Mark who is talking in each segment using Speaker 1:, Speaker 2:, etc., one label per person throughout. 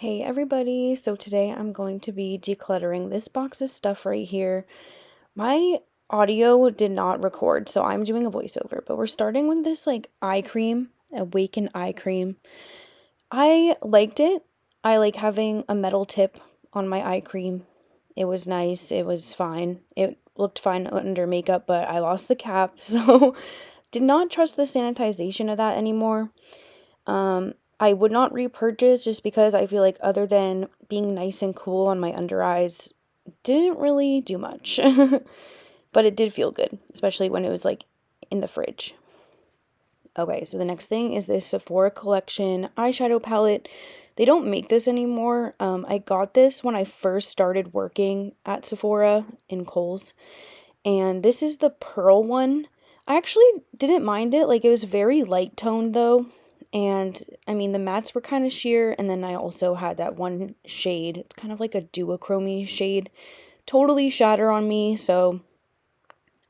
Speaker 1: Hey everybody, so today I'm going to be decluttering this box of stuff right here. My audio did not record, so I'm doing a voiceover, but we're starting with this eye cream, Awaken eye cream. I liked it. I like having a metal tip on my eye cream. It was nice, it was fine. It looked fine under makeup, but I lost the cap, so did not trust the sanitization of that anymore. I would not repurchase just because I feel like other than being nice and cool on my under eyes, didn't really do much. But it did feel good, especially when it was in the fridge. Okay, so the next thing is this Sephora collection eyeshadow palette. They don't make this anymore. I got this when I first started working at Sephora in Kohl's, and this is the pearl one. I actually didn't mind it. It was very light toned though. And I mean, the mattes were kind of sheer. And then I also had that one shade. It's kind of like a duochrome shade. Totally shatter on me. So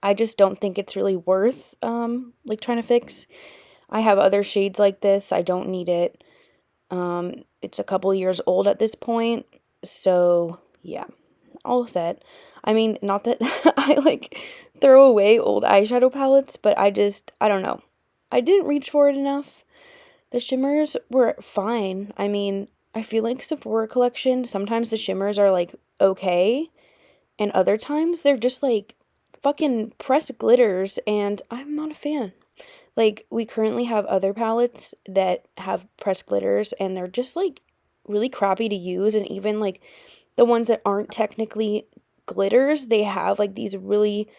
Speaker 1: I just don't think it's really worth, trying to fix. I have other shades like this. I don't need it. It's a couple years old at this point. So yeah, all set. I mean, not that I throw away old eyeshadow palettes, but I don't know. I didn't reach for it enough. The shimmers were fine. I mean, I feel like Sephora collection, sometimes the shimmers are okay, and other times they're just fucking pressed glitters, and I'm not a fan. We currently have other palettes that have pressed glitters, and they're just really crappy to use, and even the ones that aren't technically glitters, they have these really,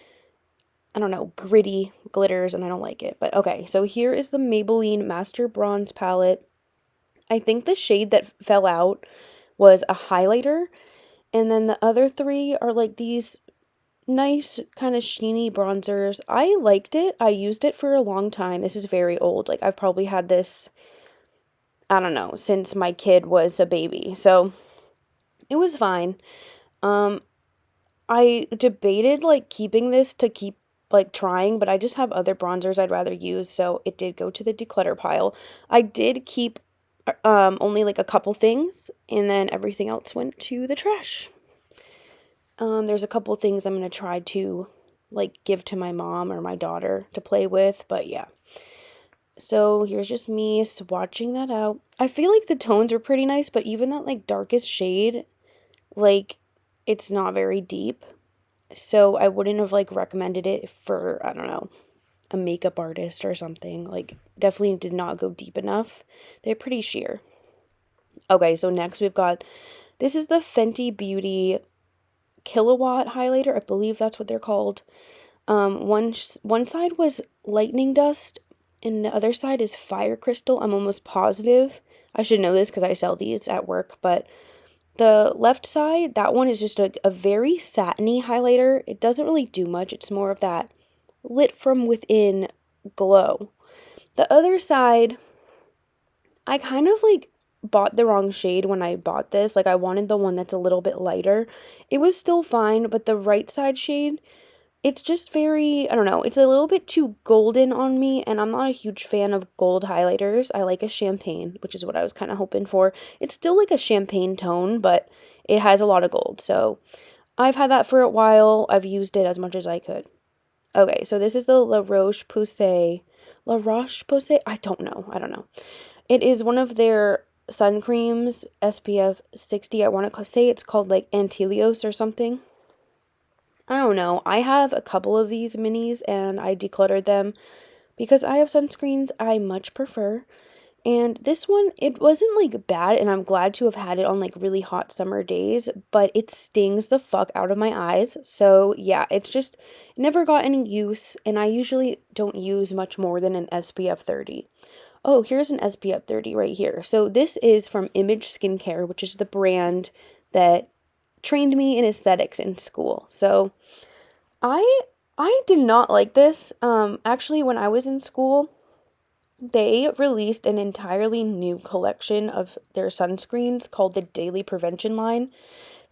Speaker 1: I don't know, gritty glitters, and I don't like it. But okay, so here is the Maybelline Master Bronze palette. I think the shade that fell out was a highlighter, and then the other three are these nice kind of sheeny bronzers. I liked it. I used it for a long time. This is very old. I've probably had this, I don't know, since my kid was a baby. So it was fine. I debated keeping this to keep trying, but I just have other bronzers I'd rather use, so it did go to the declutter pile. I did keep only a couple things, and then everything else went to the trash. There's a couple things I'm going to try to give to my mom or my daughter to play with, but yeah. So here's just me swatching that out. I feel like the tones are pretty nice, but even that darkest shade, it's not very deep. So I wouldn't have recommended it for, I don't know, a makeup artist or something. Definitely did not go deep enough. They're pretty sheer. Okay, so next we've got, this is the Fenty Beauty Kilowatt highlighter. I believe that's what they're called. One side was lightning dust, and the other side is fire crystal. I'm almost positive. I should know this because I sell these at work, but the left side, that one is just a very satiny highlighter. It doesn't really do much. It's more of that lit from within glow. The other side, I kind of bought the wrong shade when I bought this. I wanted the one that's a little bit lighter. It was still fine, but the right side shade, it's just very, I don't know, it's a little bit too golden on me, and I'm not a huge fan of gold highlighters. I like a champagne, which is what I was kind of hoping for. It's still a champagne tone, but it has a lot of gold, so I've had that for a while. I've used it as much as I could. Okay, so this is the La Roche-Posay. I don't know. It is one of their sun creams, SPF 60. I want to say it's called Antelios or something. I don't know. I have a couple of these minis and I decluttered them because I have sunscreens I much prefer. And this one, it wasn't bad, and I'm glad to have had it on really hot summer days, but it stings the fuck out of my eyes. So yeah, it's just never got any use, and I usually don't use much more than an SPF 30. Oh, here's an SPF 30 right here. So this is from Image Skincare, which is the brand that trained me in aesthetics in school. So I did not like this. Actually, when I was in school, they released an entirely new collection of their sunscreens called the Daily Prevention line.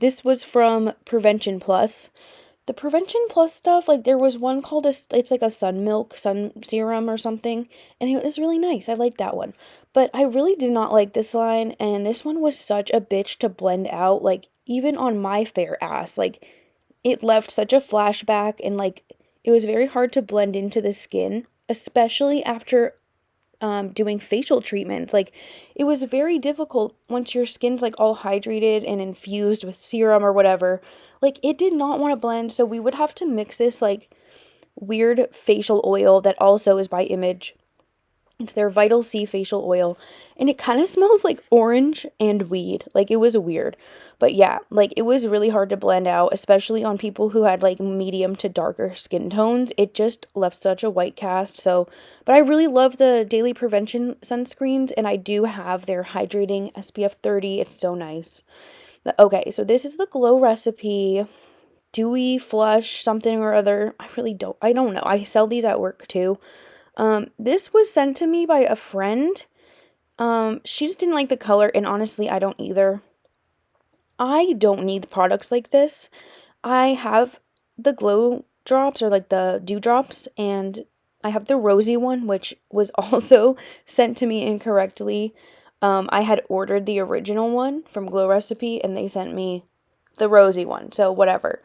Speaker 1: This was from Prevention Plus. The Prevention Plus stuff, like there was one called it's like a sun serum or something, and it was really nice. I like that one. But I really did not like this line, and this one was such a bitch to blend out, like even on my fair ass. Like it left such a flashback, and like it was very hard to blend into the skin, especially after doing facial treatments. Like it was very difficult once your skin's like all hydrated and infused with serum or whatever. Like it did not want to blend, so we would have to mix this like weird facial oil that also is by Image. It's their Vital C facial oil, and it kind of smells like orange and weed. Like it was weird. But yeah, like it was really hard to blend out, especially on people who had like medium to darker skin tones. It just left such a white cast. So, but I really love the Daily Prevention sunscreens, and I do have their hydrating SPF 30. It's so nice. But okay, so this is the Glow Recipe Dewy Flush something or other. I don't know. I sell these at work too. This was sent to me by a friend. She just didn't like the color, and honestly, I don't either. I don't need products like this. I have the glow drops, or like the dew drops, and I have the rosy one, which was also sent to me incorrectly. I had ordered the original one from Glow Recipe, and they sent me the rosy one, so whatever.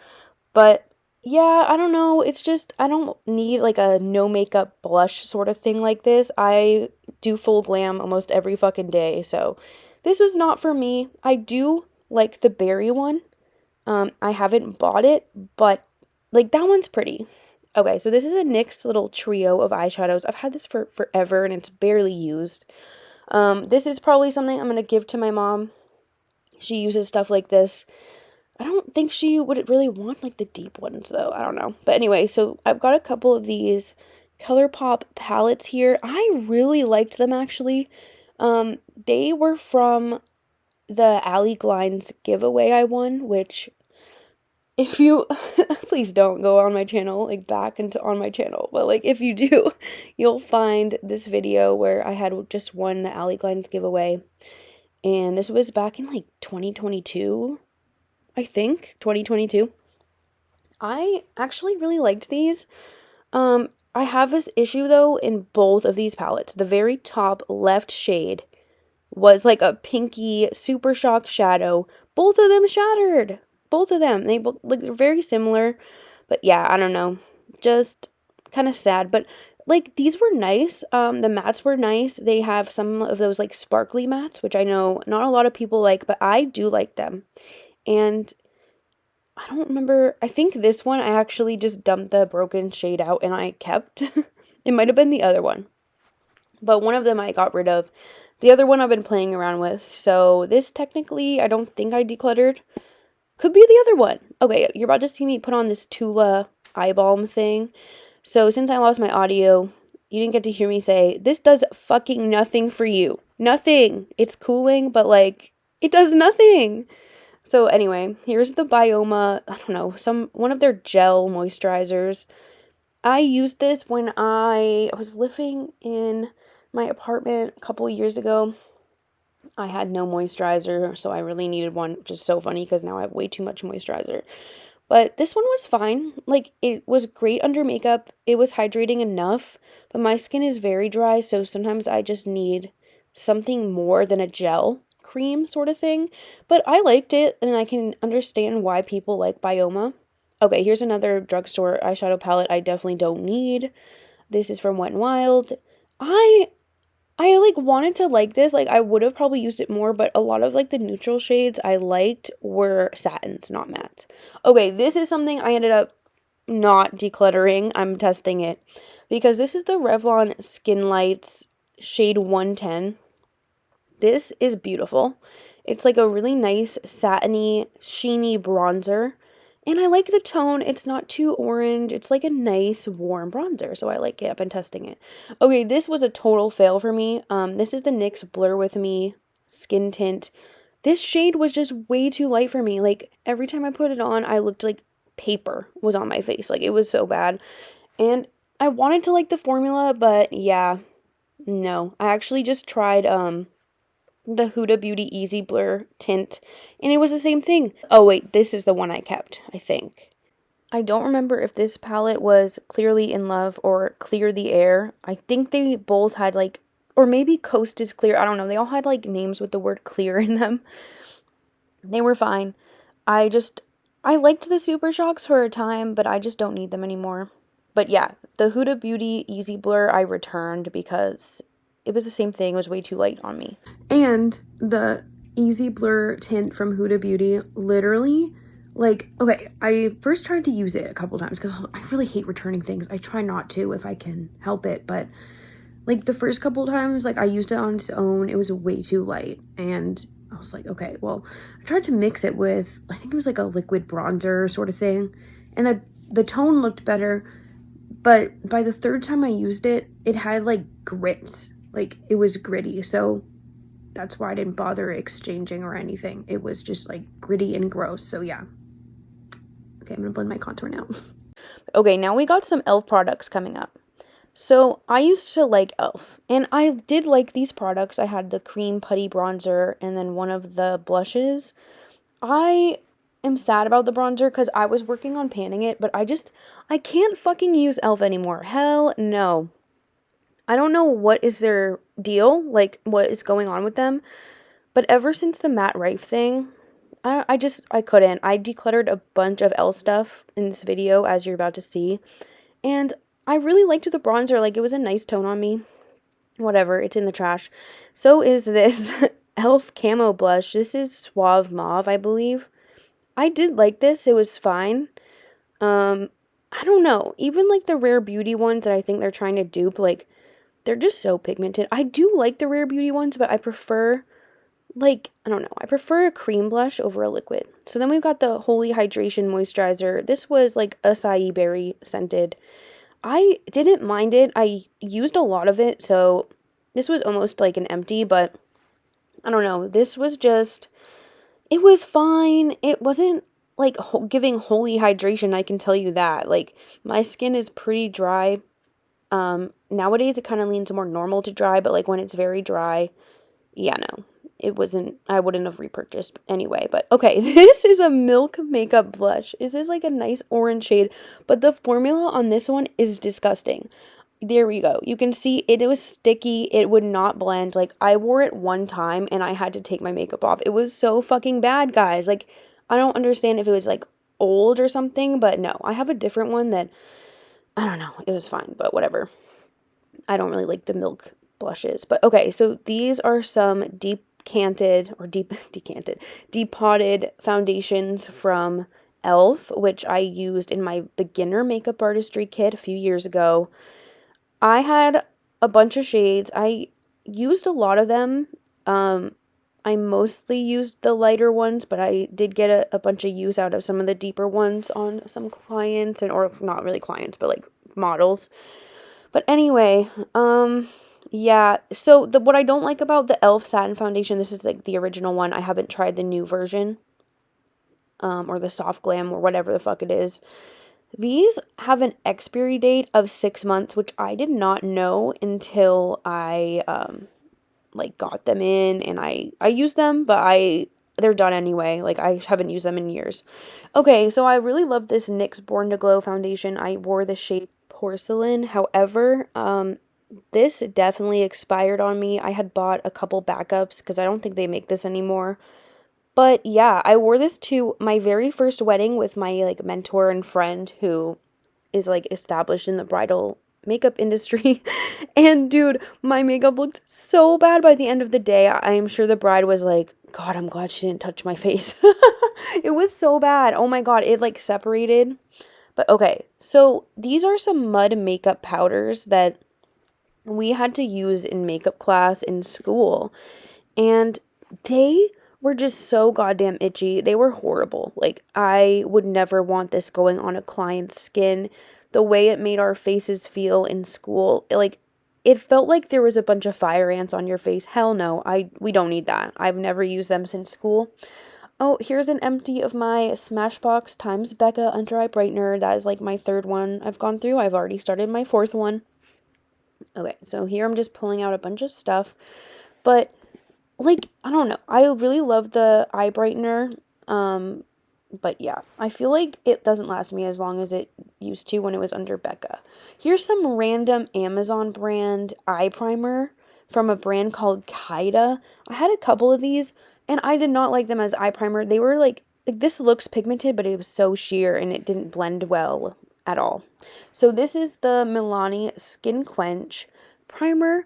Speaker 1: But yeah, I don't know. It's just, I don't need like a no makeup blush sort of thing like this. I do full glam almost every fucking day. So this was not for me. I do like the berry one. I haven't bought it, but like that one's pretty. Okay, so this is a NYX little trio of eyeshadows. I've had this for forever and it's barely used. This is probably something I'm going to give to my mom. She uses stuff like this. I don't think she would really want like the deep ones though. I don't know. But anyway, so I've got a couple of these ColourPop palettes here. I really liked them actually. They were from the Alley Glines giveaway I won, which if you please don't go on my channel, like back into on my channel, but like if you do, you'll find this video where I had just won the Alley Glines giveaway. And this was back in like 2022. I think 2022. I actually really liked these. I have this issue though in both of these palettes. The very top left shade was like a pinky Super Shock shadow. Both of them shattered. Both of them. They both like they're very similar, but yeah, I don't know. Just kind of sad, but like these were nice. The mattes were nice. They have some of those like sparkly mattes, which I know not a lot of people like, but I do like them. And I don't remember. I think this one I actually just dumped the broken shade out and I kept. It might have been the other one. But one of them I got rid of. The other one I've been playing around with. So this technically I don't think I decluttered. Could be the other one. Okay, you're about to see me put on this Tula eye balm thing. So since I lost my audio, you didn't get to hear me say, this does fucking nothing for you. Nothing. It's cooling, but like, it does nothing. So anyway, here's the Byeee, I don't know, one of their gel moisturizers. I used this when I was living in my apartment a couple years ago. I had no moisturizer, so I really needed one, which is so funny because now I have way too much moisturizer. But this one was fine. Like, it was great under makeup. It was hydrating enough, but my skin is very dry, so sometimes I just need something more than a gel cream sort of thing. But I liked it, and I can understand why people like Byeee. Okay, here's another drugstore eyeshadow palette I definitely don't need. This is from Wet n Wild. I like wanted to like this. Like I would have probably used it more, but a lot of like the neutral shades I liked were satins, not mattes. Okay, this is something I ended up not decluttering. I'm testing it because this is the Revlon Skin Lights shade 110. This is beautiful. It's like a really nice satiny, sheeny bronzer. And I like the tone. It's not too orange. It's like a nice warm bronzer. So I like it. I've been testing it. Okay, this was a total fail for me. This is the NYX Blur With Me Skin Tint. This shade was just way too light for me. Like every time I put it on, I looked like paper was on my face. Like it was so bad. And I wanted to like the formula, but yeah, no. I actually just tried the Huda Beauty Easy Blur tint, and it was the same thing. Oh wait, this is the one I kept, I think. I don't remember if this palette was Clearly in Love or Clear the Air. I think they both had like, or maybe Coast is Clear. I don't know. They all had like names with the word clear in them. They were fine. I just, I liked the Super Shocks for a time, but I just don't need them anymore. But yeah, the Huda Beauty Easy Blur I returned because it was the same thing. It was way too light on me. And the Easy Blur tint from Huda Beauty, literally, like, okay, I first tried to use it a couple times because I really hate returning things. I try not to if I can help it, but like the first couple times, like I used it on its own, it was way too light, and I was like, okay, well, I tried to mix it with, I think it was like a liquid bronzer sort of thing, and the tone looked better, but by the third time I used it, it had like grits, like it was gritty, so that's why I didn't bother exchanging or anything. It was just like gritty and gross, so yeah. Okay, I'm gonna blend my contour now. Okay, now we got some e.l.f. products coming up. So I used to like e.l.f. and I did like these products. I had the cream putty bronzer and then one of the blushes. I am sad about the bronzer because I was working on panning it, but I can't fucking use e.l.f. anymore. Hell no. I don't know what is their deal, like what is going on with them, but ever since the Matt Rife thing, I couldn't. I decluttered a bunch of e.l.f. stuff in this video, as you're about to see, and I really liked the bronzer. Like, it was a nice tone on me. Whatever, it's in the trash. So is this e.l.f. Camo blush. This is Suave Mauve, I believe. I did like this. It was fine. I don't know. Even, like, the Rare Beauty ones that I think they're trying to dupe, like, they're just so pigmented. I do like the Rare Beauty ones, but I prefer, like, I don't know. I prefer a cream blush over a liquid. So then we've got the Holy Hydration Moisturizer. This was, like, acai berry scented. I didn't mind it. I used a lot of it, so this was almost like an empty, but I don't know. This was just, it was fine. It wasn't like giving holy hydration, I can tell you that. Like, my skin is pretty dry. Nowadays it kind of leans more normal to dry, but like when it's very dry, yeah, no. It wasn't, I wouldn't have repurchased anyway, but okay, this is a Milk Makeup Blush. This is like a nice orange shade, but the formula on this one is disgusting. There we go. You can see it was sticky. It would not blend. Like, I wore it one time and I had to take my makeup off. It was so fucking bad, guys. Like, I don't understand if it was like old or something, but no. I have a different one that, I don't know. It was fine, but whatever. I don't really like the Milk blushes. But okay, so these are some depotted foundations from e.l.f., which I used in my beginner makeup artistry kit a few years ago. I had a bunch of shades. I used a lot of them. I mostly used the lighter ones, but I did get a bunch of use out of some of the deeper ones on some clients, and or not really clients, but like models. But anyway, yeah, so what I don't like about the e.l.f. Satin Foundation, this is like the original one. I haven't tried the new version, or the Soft Glam or whatever the fuck it is. These have an expiry date of 6 months, which I did not know until I, like got them in and I used them, but they're done anyway. Like, I haven't used them in years. Okay, so I really love this NYX Born to Glow foundation. I wore the shade Porcelain. However, this definitely expired on me. I had bought a couple backups because I don't think they make this anymore. But yeah, I wore this to my very first wedding with my like mentor and friend who is like established in the bridal makeup industry. And dude, my makeup looked so bad by the end of the day. I am sure the bride was like, God, I'm glad she didn't touch my face. It was so bad. Oh my God, it like separated. But okay, so these are some mud makeup powders that we had to use in makeup class in school. And they were just so goddamn itchy. They were horrible. Like, I would never want this going on a client's skin. The way it made our faces feel in school, it felt like there was a bunch of fire ants on your face. Hell no, we don't need that. I've never used them since school. Oh, here's an empty of my Smashbox times Becca Under Eye Brightener. That is like my third one I've gone through. I've already started my fourth one. Okay, so here I'm just pulling out a bunch of stuff. But, like, I don't know. I really love the eye brightener. But yeah, I feel like it doesn't last me as long as it used to when it was under Becca. Here's some random Amazon brand eye primer from a brand called Kaida. I had a couple of these and I did not like them as eye primer. They were like this looks pigmented, but it was so sheer and it didn't blend well at all. So this is the Milani Skin Quench primer.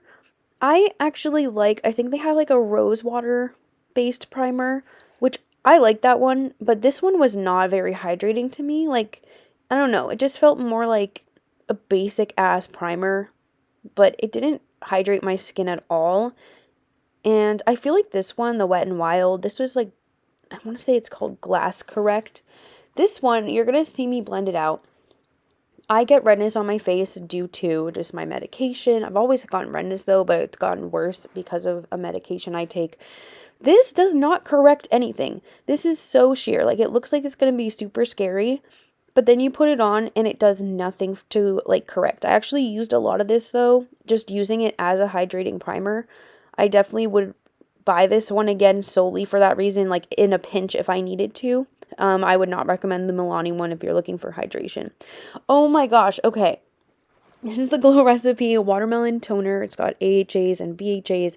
Speaker 1: I think they have like a rose water based primer, which I like that one, but this one was not very hydrating to me. Like, I don't know, it just felt more like a basic ass primer, but it didn't hydrate my skin at all. And I feel like this one, the Wet n Wild, this was like, I want to say it's called Glass Correct. This one, you're going to see me blend it out. I get redness on my face due to just my medication. I've always gotten redness though, but it's gotten worse because of a medication I take. This does not correct anything. This is so sheer. Like, it looks like it's going to be super scary, but then you put it on and it does nothing to like correct. I actually used a lot of this though, just using it as a hydrating primer. I definitely would buy this one again solely for that reason, like in a pinch if I needed to. I would not recommend the Milani one if you're looking for hydration. Oh my gosh, okay. This is the Glow Recipe Watermelon Toner. It's got AHAs and BHAs.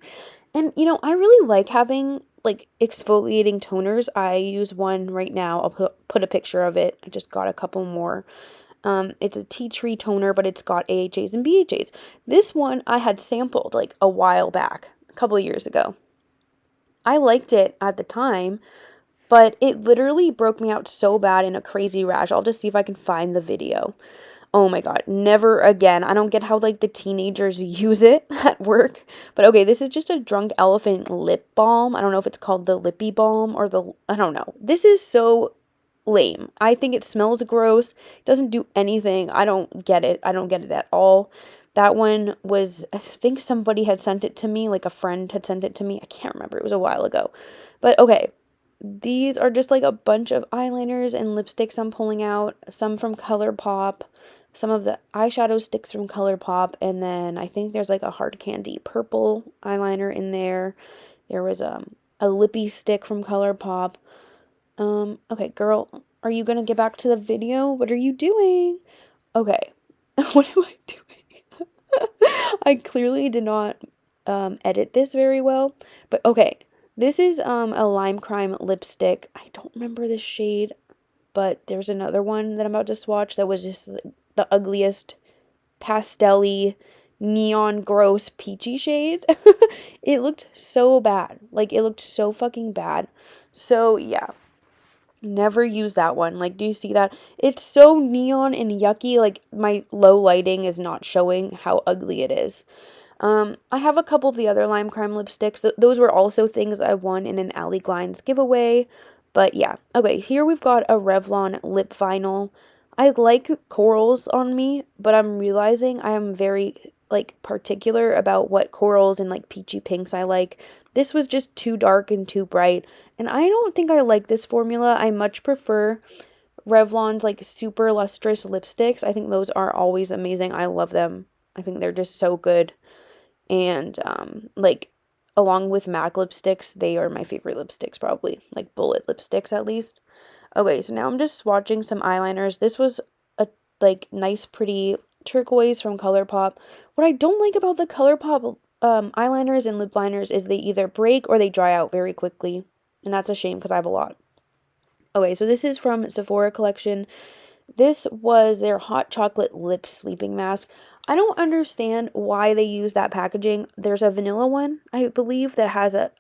Speaker 1: And, you know, I really like having, like, exfoliating toners. I use one right now. I'll put a picture of it. I just got a couple more. It's a tea tree toner, but it's got AHAs and BHAs. This one I had sampled, like, a while back, a couple of years ago. I liked it at the time, but it literally broke me out so bad in a crazy rash. I'll just see if I can find the video. Oh my god, never again. I don't get how, like, the teenagers use it at work. But okay, this is just a Drunk Elephant lip balm. I don't know if it's called the Lippy Balm or I don't know. This is so lame. I think it smells gross. It doesn't do anything. I don't get it. I don't get it at all. That one was, I think somebody had sent it to me, like a friend had sent it to me. I can't remember. It was a while ago. But okay, these are just like a bunch of eyeliners and lipsticks I'm pulling out. Some from ColourPop. Some of the eyeshadow sticks from ColourPop, and then I think there's like a hard candy purple eyeliner in there. There was a lippy stick from ColourPop. Okay, girl, are you gonna get back to the video? What are you doing? Okay, what am I doing? I clearly did not edit this very well, but okay, this is a Lime Crime lipstick. I don't remember the shade, but there's another one that I'm about to swatch that was just the ugliest pastel-y, neon, gross, peachy shade. It looked so bad. Like, it looked so fucking bad. So, yeah. Never use that one. Like, do you see that? It's so neon and yucky. Like, my low lighting is not showing how ugly it is. I have a couple of the other Lime Crime lipsticks. Those were also things I won in an Alley Glines giveaway. But yeah. Okay, here we've got a Revlon lip vinyl. I like corals on me, but I'm realizing I am very, like, particular about what corals and, like, peachy pinks I like. This was just too dark and too bright, and I don't think I like this formula. I much prefer Revlon's, like, super lustrous lipsticks. I think those are always amazing. I love them. I think they're just so good. And, like, along with MAC lipsticks, they are my favorite lipsticks, probably. Like, bullet lipsticks, at least. Okay, so now I'm just swatching some eyeliners. This was a, like, nice, pretty turquoise from ColourPop. What I don't like about the ColourPop eyeliners and lip liners is they either break or they dry out very quickly. And that's a shame because I have a lot. Okay, so this is from Sephora collection. This was their hot chocolate lip sleeping mask. I don't understand why they use that packaging. There's a vanilla one, I believe, that has a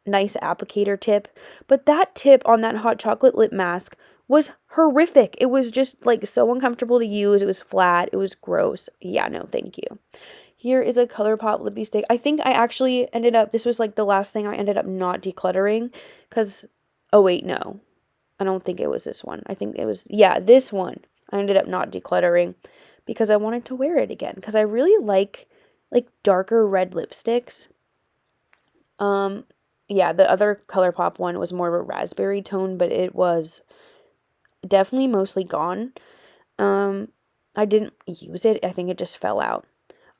Speaker 1: nice applicator tip. But that tip on that hot chocolate lip mask was horrific. It was just, like, so uncomfortable to use. It was flat. It was gross. Yeah, no, thank you. Here is a ColourPop lippy stick. I think I actually ended up, this was like the last thing I ended up not decluttering. Because, oh wait, no. I don't think it was this one. I think it was, yeah, this one. I ended up not decluttering because I wanted to wear it again. Because I really like darker red lipsticks. Yeah, the other ColourPop one was more of a raspberry tone, but it was definitely mostly gone. I didn't use it. I think it just fell out.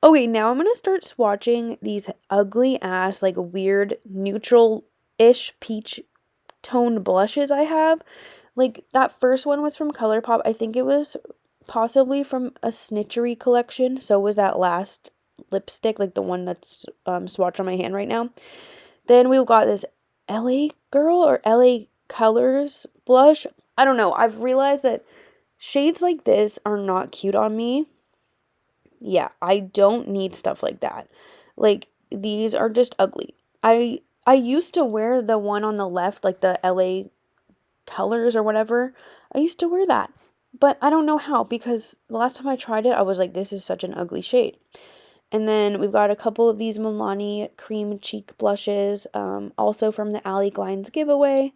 Speaker 1: Okay, now I'm going to start swatching these ugly ass, like, weird neutral-ish peach toned blushes I have. Like, that first one was from ColourPop. I think it was possibly from a Snitchery collection. So was that last lipstick, like the one that's swatched on my hand right now. Then we got this LA Girl or LA Colors blush. I don't know. I've realized that shades like this are not cute on me. Yeah, I don't need stuff like that. Like, these are just ugly. I used to wear the one on the left, like the LA Colors or whatever. I used to wear that. But I don't know how, because the last time I tried it, I was like, this is such an ugly shade. And then we've got a couple of these Milani cream cheek blushes, also from the Alley Glines giveaway.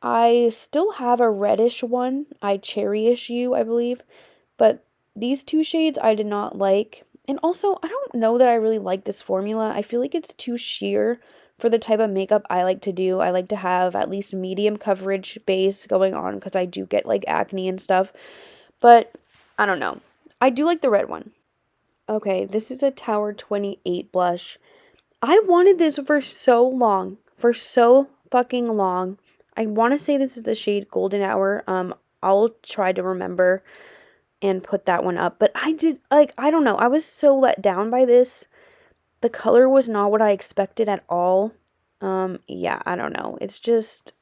Speaker 1: I still have a reddish one, I Cherish You, I believe, but these two shades I did not like. And also, I don't know that I really like this formula. I feel like it's too sheer for the type of makeup I like to do. I like to have at least medium coverage base going on because I do get like acne and stuff. But I don't know. I do like the red one. Okay, this is a Tower 28 blush. I wanted this for so long. For so fucking long. I want to say this is the shade Golden Hour. I'll try to remember and put that one up. But I did, like, I don't know. I was so let down by this. The color was not what I expected at all. Yeah, I don't know. It's just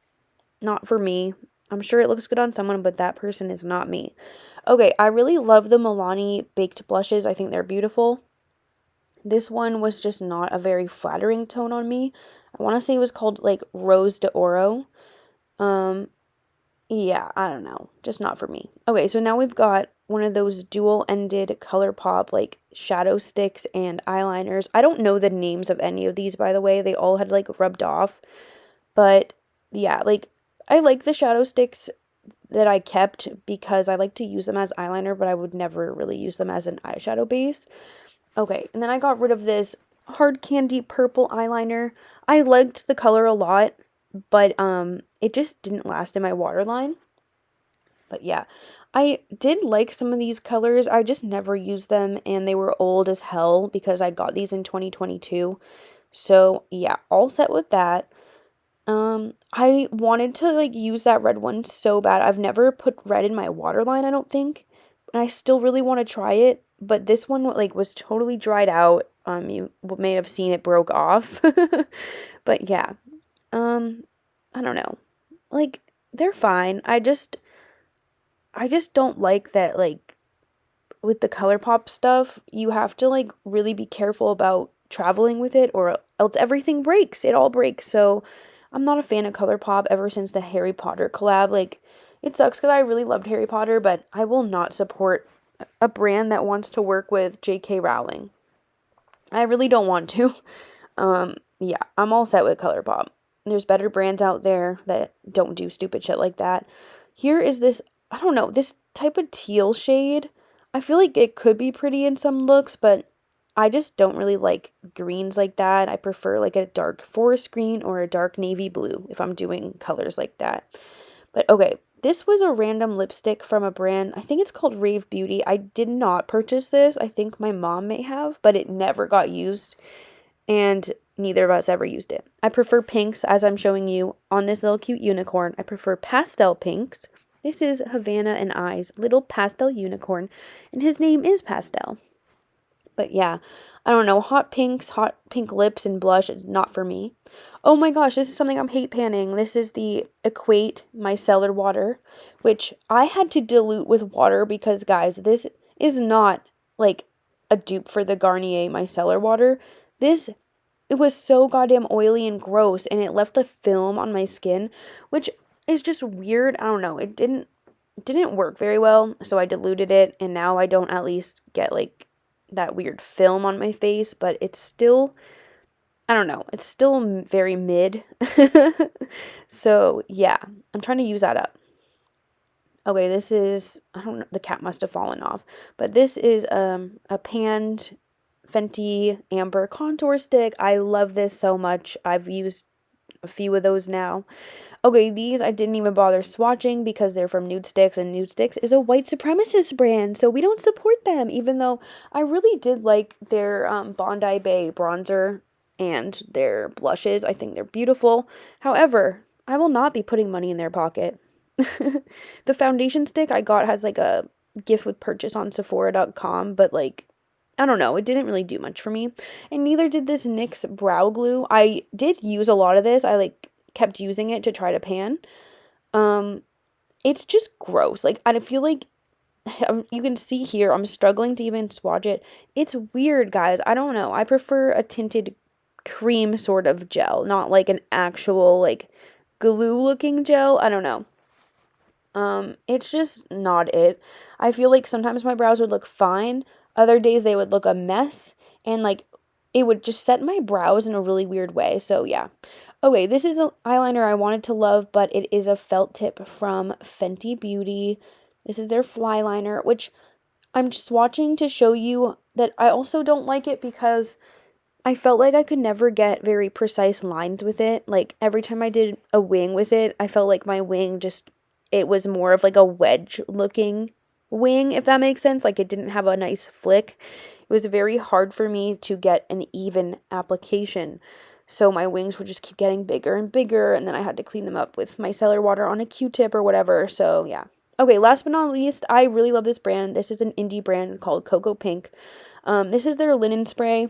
Speaker 1: not for me. I'm sure it looks good on someone, but that person is not me. Okay, I really love the Milani baked blushes. I think they're beautiful. This one was just not a very flattering tone on me. I want to say it was called like Rose de Oro. Um, yeah, I don't know. Just not for me. Okay, so now we've got one of those dual-ended ColourPop like shadow sticks and eyeliners. I don't know the names of any of these, by the way. They all had like rubbed off. But yeah, like I like the shadow sticks that I kept because I like to use them as eyeliner, but I would never really use them as an eyeshadow base. Okay, and then I got rid of this hard candy purple eyeliner. I liked the color a lot, but it just didn't last in my waterline. But yeah, I did like some of these colors. I just never used them and they were old as hell because I got these in 2022. So, yeah, all set with that. I wanted to like use that red one so bad. I've never put red in my waterline, I don't think. And I still really want to try it, but this one like was totally dried out. You may have seen it broke off. But yeah. Um, I don't know. Like they're fine. I just don't like that like with the ColourPop stuff, you have to like really be careful about traveling with it or else everything breaks. It all breaks. So I'm not a fan of ColourPop ever since the Harry Potter collab. Like it sucks because I really loved Harry Potter, but I will not support a brand that wants to work with J.K. Rowling. I really don't want to. Yeah, I'm all set with ColourPop. There's better brands out there that don't do stupid shit like that. Here is this, I don't know, this type of teal shade. I feel like it could be pretty in some looks, but I just don't really like greens like that. I prefer like a dark forest green or a dark navy blue if I'm doing colors like that. But okay, this was a random lipstick from a brand. I think it's called Rave Beauty. I did not purchase this. I think my mom may have, but it never got used. And neither of us ever used it. I prefer pinks, as I'm showing you on this little cute unicorn. I prefer pastel pinks. This is Havana and I's little pastel unicorn, and his name is Pastel. But yeah, I don't know, hot pinks, hot pink lips, and blush is not for me. Oh my gosh, this is something I'm hate panning. This is the Equate Micellar Water, which I had to dilute with water because, guys, this is not like a dupe for the Garnier Micellar Water. It was so goddamn oily and gross, and it left a film on my skin, which is just weird. I don't know. It didn't work very well, so I diluted it, and now I don't at least get like that weird film on my face, but it's still, I don't know, it's still very mid. So, yeah, I'm trying to use that up. Okay, this is, I don't know, the cap must have fallen off, but this is a panned Fenty Amber contour stick. I love this so much. I've used a few of those now. Okay, these I didn't even bother swatching because they're from Nude Sticks, and Nude Sticks is a white supremacist brand, so we don't support them, even though I really did like their Bondi Bay bronzer and their blushes. I think they're beautiful. However, I will not be putting money in their pocket. The foundation stick I got has like a gift with purchase on Sephora.com, but like I don't know, it didn't really do much for me. And neither did this NYX brow glue. I did use a lot of this. I like kept using it to try to pan. Um it's just gross. Like I feel like you can see here I'm struggling to even swatch it. It's weird, guys. I don't know. I prefer a tinted cream sort of gel, not like an actual like glue looking gel. I don't know. It's just not it. I feel like sometimes my brows would look fine, other days they would look a mess, and like it would just set my brows in a really weird way. So yeah. Okay, this is an eyeliner I wanted to love, but it is a felt tip from Fenty Beauty. This is their fly liner, which I'm just watching to show you that I also don't like it because I felt like I could never get very precise lines with it. Like every time I did a wing with it, I felt like my wing just it was more of like a wedge looking wing, if that makes sense. Like it didn't have a nice flick. It was very hard for me to get an even application. So my wings would just keep getting bigger and bigger, and then I had to clean them up with micellar water on a Q-tip or whatever. So yeah. Okay, last but not least, I really love this brand. This is an indie brand called Cocoa Pink. This is their linen spray.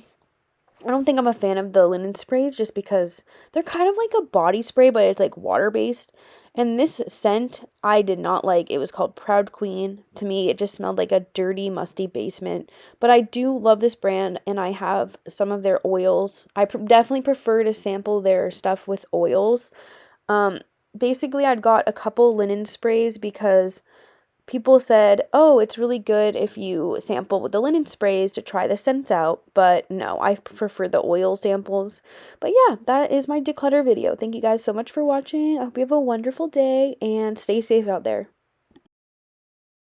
Speaker 1: I don't think I'm a fan of the linen sprays just because they're kind of like a body spray, but it's like water based. And this scent I did not like. It was called Proud Queen. To me, it just smelled like a dirty, musty basement. But I do love this brand, and I have some of their oils. I definitely prefer to sample their stuff with oils. Um, Basically, I'd got a couple linen sprays because people said, oh, it's really good if you sample with the linen sprays to try the scents out, but no, I prefer the oil samples. But yeah, that is my declutter video. Thank you guys so much for watching. I hope you have a wonderful day and stay safe out there.